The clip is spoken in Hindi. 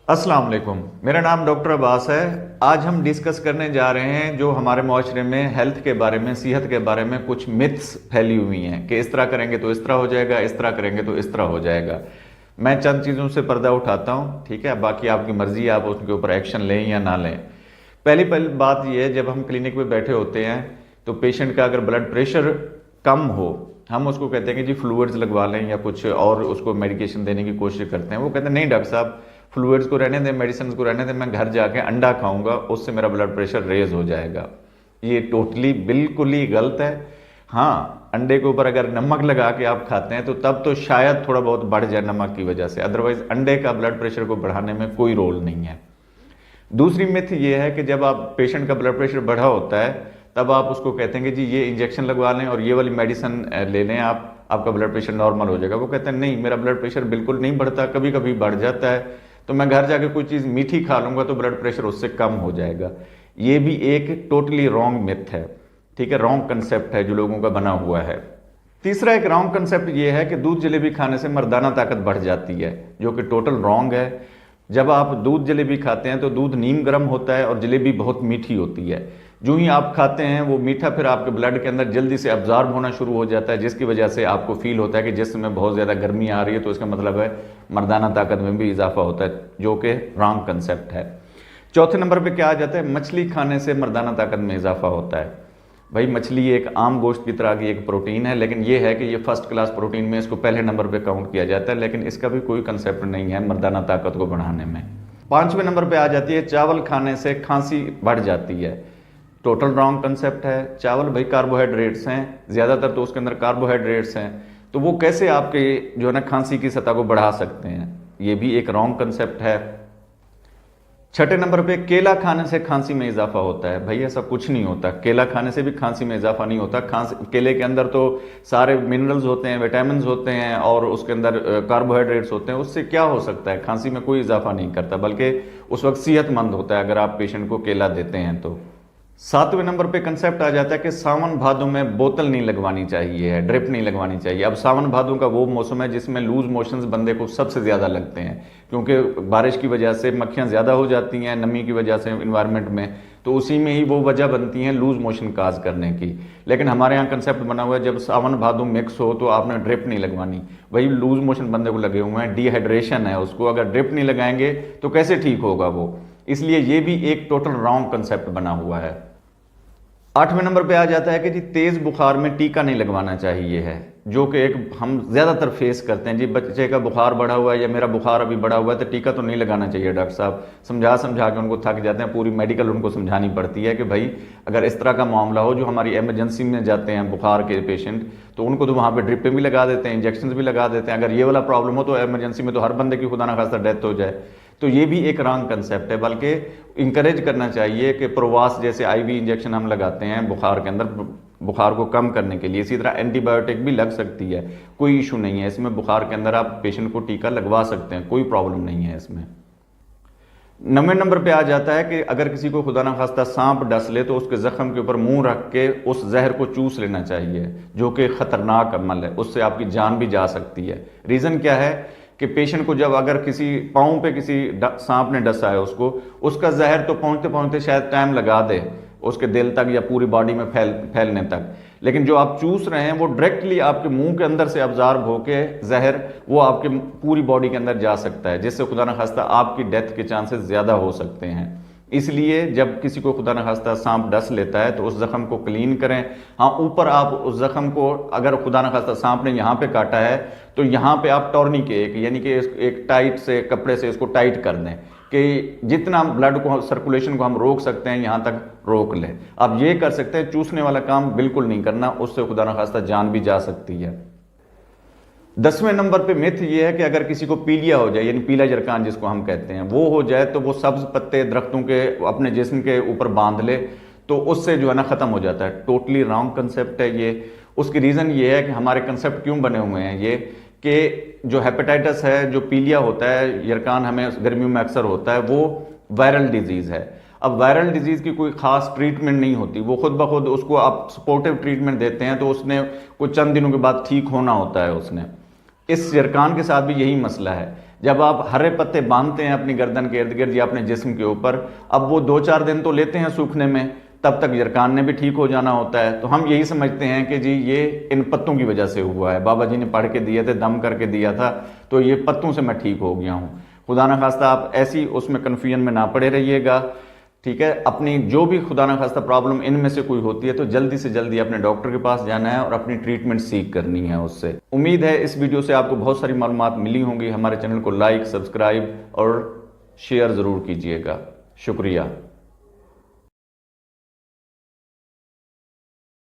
अस्सलाम वालेकुम। मेरा नाम डॉक्टर अब्बास है। आज हम डिस्कस करने जा रहे हैं जो हमारे माशरे में हेल्थ के बारे में, सेहत के बारे में कुछ मिथ्स फैली हुई हैं कि इस तरह करेंगे तो इस तरह हो जाएगा, इस तरह करेंगे तो इस तरह हो जाएगा। मैं चंद चीज़ों से पर्दा उठाता हूँ, ठीक है, बाकी आपकी मर्जी है, आप उसके ऊपर एक्शन लें या ना लें। पहली पहली बात यह है, जब हम क्लिनिक में बैठे होते हैं तो पेशेंट का अगर ब्लड प्रेशर कम हो, हम उसको कहते हैं कि जी फ्लूइड्स लगवा लें या कुछ और उसको मेडिकेशन देने की कोशिश करते हैं। वो कहते हैं नहीं डॉक्टर साहब, फ्लूइड्स को रहने दें, मेडिसिन को रहने दें, मैं घर जाके अंडा खाऊंगा, उससे मेरा ब्लड प्रेशर रेज हो जाएगा। ये टोटली बिल्कुल ही गलत है। हाँ, अंडे के ऊपर अगर नमक लगा के आप खाते हैं तो तब तो शायद थोड़ा बहुत बढ़ जाए नमक की वजह से, अदरवाइज अंडे का ब्लड प्रेशर को बढ़ाने में कोई रोल नहीं है। दूसरी मिथ ये है कि जब आप पेशेंट का ब्लड प्रेशर बढ़ा होता है तब आप उसको कहते हैं कि जी ये इंजेक्शन लगवा लें और ये वाली मेडिसिन ले लें, आपका ब्लड प्रेशर नॉर्मल हो जाएगा। वो कहते हैं नहीं, मेरा ब्लड प्रेशर बिल्कुल नहीं बढ़ता, कभी कभी बढ़ जाता है, तो मैं घर जाके कोई चीज़ मीठी खा लूंगा तो ब्लड प्रेशर उससे कम हो जाएगा। ये भी एक टोटली रॉन्ग मिथ है, ठीक है, रॉन्ग कंसेप्ट है जो लोगों का बना हुआ है। तीसरा एक रॉन्ग कंसेप्ट ये है कि दूध जलेबी खाने से मर्दाना ताकत बढ़ जाती है, जो कि टोटल रॉन्ग है। जब आप दूध जलेबी खाते हैं तो दूध नीम गर्म होता है और जलेबी बहुत मीठी होती है। जो ही आप खाते हैं वो मीठा फिर आपके ब्लड के अंदर जल्दी से अब्जॉर्ब होना शुरू हो जाता है, जिसकी वजह से आपको फील होता है कि जिसम में बहुत ज़्यादा गर्मी आ रही है, तो इसका मतलब है मर्दाना ताकत में भी इजाफा होता है, जो कि रॉन्ग कंसेप्ट है। चौथे नंबर पे क्या आ जाता है, मछली खाने से मर्दाना ताकत में इजाफा होता है। भाई मछली एक आम गोश्त की तरह की एक प्रोटीन है, लेकिन ये है कि ये फर्स्ट क्लास प्रोटीन में इसको पहले नंबर पे काउंट किया जाता है, लेकिन इसका भी कोई कंसेप्ट नहीं है मर्दाना ताकत को बढ़ाने में। पांचवें नंबर पे आ जाती है चावल खाने से खांसी बढ़ जाती है। टोटल रॉन्ग कंसेप्ट है। चावल भाई कार्बोहाइड्रेट्स हैं, ज़्यादातर तो उसके अंदर कार्बोहाइड्रेट्स हैं, तो वो कैसे आपके जो है ना खांसी की सतह को बढ़ा सकते हैं, ये भी एक रॉन्ग कंसेप्ट है। छठे नंबर पे केला खाने से खांसी में इजाफा होता है। भाई ऐसा कुछ नहीं होता, केला खाने से भी खांसी में इजाफा नहीं होता। केले के अंदर तो सारे मिनरल्स होते हैं, विटामिन होते हैं और उसके अंदर कार्बोहाइड्रेट्स होते हैं, उससे क्या हो सकता है, खांसी में कोई इजाफा नहीं करता, बल्कि उस वक्त सेहतमंद होता है अगर आप पेशेंट को केला देते हैं तो। सातवें नंबर पे कंसेप्ट आ जाता है कि सावन भादों में बोतल नहीं लगवानी चाहिए, ड्रिप नहीं लगवानी चाहिए। अब सावन भादों का वो मौसम है जिसमें लूज मोशंस बंदे को सबसे ज़्यादा लगते हैं, क्योंकि बारिश की वजह से मक्खियाँ ज़्यादा हो जाती हैं, नमी की वजह से इन्वायरमेंट में, तो उसी में ही वो वजह बनती हैं लूज मोशन काज करने की। लेकिन हमारे यहाँ कंसेप्ट बना हुआ है जब सावन भादों मिक्स हो तो आपने ड्रिप नहीं लगवानी। भाई लूज मोशन बंदे को लगे हुए हैं, डिहाइड्रेशन है उसको, अगर ड्रिप नहीं लगाएंगे तो कैसे ठीक होगा वो। इसलिए ये भी एक टोटल रॉन्ग कंसेप्ट बना हुआ है। आठवें नंबर पे आ जाता है कि जी तेज बुखार में टीका नहीं लगवाना चाहिए है, जो कि एक हम ज़्यादातर फेस करते हैं। जी बच्चे का बुखार बढ़ा हुआ है या मेरा बुखार अभी बढ़ा हुआ है तो टीका तो नहीं लगाना चाहिए डॉक्टर साहब। समझा समझा के उनको थक जाते हैं, पूरी मेडिकल उनको समझानी पड़ती है कि भाई अगर इस तरह का मामला हो, जो हमारी इमरजेंसी में जाते हैं बुखार के पेशेंट, तो उनको तो वहाँ पे ड्रिपें भी लगा देते हैं, इंजेक्शन भी लगा देते हैं। अगर ये वाला प्रॉब्लम हो तो इमरजेंसी में तो हर बंदे की खुदा ना खास्ता डेथ हो जाए, तो ये भी एक रॉन्ग कंसेप्ट है। बल्कि इंकरेज करना चाहिए कि प्रवास जैसे आईवी इंजेक्शन हम लगाते हैं बुखार के अंदर, बुखार को कम करने के लिए, इसी तरह एंटीबायोटिक भी लग सकती है, कोई इशू नहीं है इसमें। बुखार के अंदर आप पेशेंट को टीका लगवा सकते हैं, कोई प्रॉब्लम नहीं है इसमें। 9वें नंबर पे आ जाता है कि अगर किसी को खुदा ना खास्ता सांप डस ले तो उसके जख्म के ऊपर मुंह रख के उस जहर को चूस लेना चाहिए, जो कि खतरनाक अमल है, उससे आपकी जान भी जा सकती है। रीज़न क्या है कि पेशेंट को जब अगर किसी पाँव पे किसी सांप ने डसा है उसको, उसका जहर तो पहुंचते पहुंचते शायद टाइम लगा दे उसके दिल तक या पूरी बॉडी में फैलने तक, लेकिन जो आप चूस रहे हैं वो डायरेक्टली आपके मुंह के अंदर से अब्जॉर्ब होके जहर वो आपके पूरी बॉडी के अंदर जा सकता है, जिससे खुदा न खास्ता आपकी डेथ के चांसेस ज़्यादा हो सकते हैं। इसलिए जब किसी को खुदा न खास्ता सांप डस लेता है तो उस जख्म को क्लीन करें। हाँ, ऊपर आप उस जख्म को, अगर खुदा न खास्ता सांप ने यहाँ पे काटा है तो यहाँ पे आप टॉर्निकेट यानी कि एक टाइट से कपड़े से इसको टाइट कर दें कि जितना ब्लड को सर्कुलेशन को हम रोक सकते हैं यहाँ तक रोक लें। आप ये कर सकते हैं, चूसने वाला काम बिल्कुल नहीं करना, उससे खुदा न खास्ता जान भी जा सकती है। 10वें नंबर पे मिथ ये है कि अगर किसी को पीलिया हो जाए, यानी पीला जरकान जिसको हम कहते हैं, वो हो जाए तो वो सब्ज पत्ते दरख्तों के अपने जिस्म के ऊपर बांध ले तो उससे जो है ना ख़त्म हो जाता है। टोटली रॉन्ग कंसेप्ट है ये। उसकी रीज़न ये है कि हमारे कंसेप्ट क्यों बने हुए हैं ये, कि जो हेपेटाइटिस है, जो पीलिया होता है, यरकान हमें गर्मियों में अक्सर होता है, वो वायरल डिजीज़ है। अब वायरल डिजीज़ की कोई ख़ास ट्रीटमेंट नहीं होती, वो खुद ब खुद उसको आप सपोर्टिव ट्रीटमेंट देते हैं तो उसने कुछ चंद दिनों के बाद ठीक होना होता है उसने। इस यरकान के साथ भी यही मसला है। जब आप हरे पत्ते बांधते हैं अपनी गर्दन के इर्द गिर्द या अपने जिस्म के ऊपर, अब वो 2-4 दिन तो लेते हैं सूखने में, तब तक जरकान भी ठीक हो जाना होता है। तो हम यही समझते हैं कि जी ये इन पत्तों की वजह से हुआ है, बाबा जी ने पढ़ के दिए थे, दम करके दिया था, तो ये पत्तों से मैं ठीक हो गया हूँ। खुदा ना खास्ता आप ऐसी उसमें कन्फ्यूजन में ना पड़े रहिएगा, ठीक है। अपनी जो भी खुदा ना खास्ता प्रॉब्लम इनमें से कोई होती है तो जल्दी से जल्दी अपने डॉक्टर के पास जाना है और अपनी ट्रीटमेंट सीख करनी है उससे। उम्मीद है इस वीडियो से आपको बहुत सारी मालूमात मिली होंगी। हमारे चैनल को लाइक, सब्सक्राइब और शेयर ज़रूर कीजिएगा। शुक्रिया।